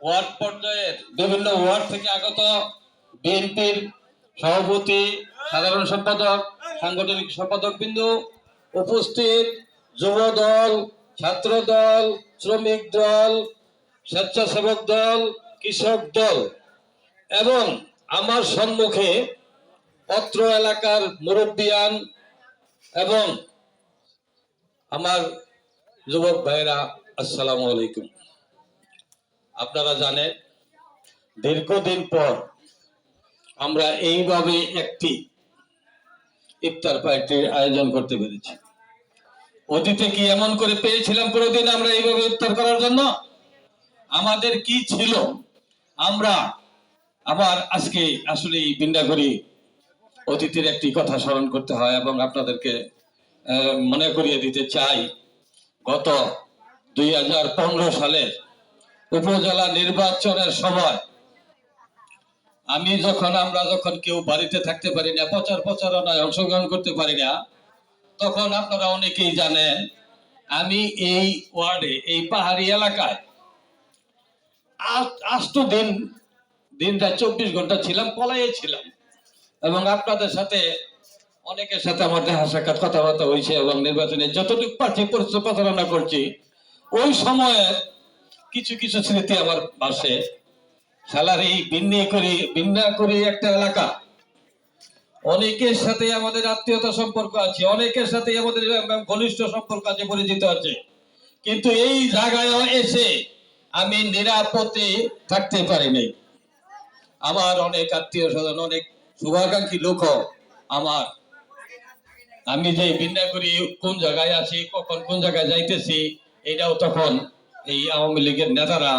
Word পর্যায়ের বিভিন্ন word থেকে আগত বিএনপির সভাপতি, সাধারণ সম্পাদক, সাংগঠনিক সম্পাদক বিন্দু, উপস্থিত যুব দল, ছাত্র দল, শ্রমিক দল, স্বেচ্ছাসেবক দল, কৃষক দল এবং আমার সম্মুখে অত্র এলাকার মুরব্বিয়ান এবং আমার যুবক ভাইরা, আসসালামু আলাইকুম। আপনারা জানেন দীর্ঘদিন পর আমরা এইভাবে একটি ইফতার পার্টির আয়োজন করতে পেরেছি। অতীতে কি এমন করে পেয়েছিলাম কোনোদিন আমরা এইভাবে ইফতার করার জন্য? আমাদের কি ছিল? আমরা আবার আজকে আসলে বিন্দাগড়ি অতীতের একটি কথা স্মরণ করতে হয় এবং আপনাদেরকে মনে করিয়ে দিতে চাই, গত 2015 সালের উপজেলা নির্বাচনের সময় আমরা যখন কেউ বাড়িতে থাকতে পারি না, প্রচারণায় অংশগ্রহণ করতে পারি না, তখন আপনারা অনেকেই জানেন আমি এই ওয়ার্ডে, এই পাহাড়ি এলাকায় 24 ঘন্টা ছিলাম, পলাইয়ে ছিলাম এবং আপনাদের সাথে অনেকের সাথে আমার দেখা সাক্ষাৎ কথাবার্তা হয়েছে এবং নির্বাচনে যতটুকু পারছি প্রচারণা করছি। ওই সময়ের কিছু কিছু স্মৃতি আমার পাশে। সালার এই বিন্যা করি একটা এলাকা, অনেকের সাথে আমাদের আত্মীয়তা সম্পর্ক আছে, অনেকের সাথে আমাদের ঘনিষ্ঠ সম্পর্ক আছে, পরিচিত আছে, কিন্তু এই জায়গায় এসে আমি নিরাপদে থাকতে পারিনি। আমার অনেক আত্মীয় স্বজন, অনেক শুভাকাঙ্ক্ষী লোক আমি যে বিন্যা করি কোন জায়গায় আছি, কখন কোন জায়গায় যাইতেছি, এটাও তখন এই আওয়ামী লীগের নেতারা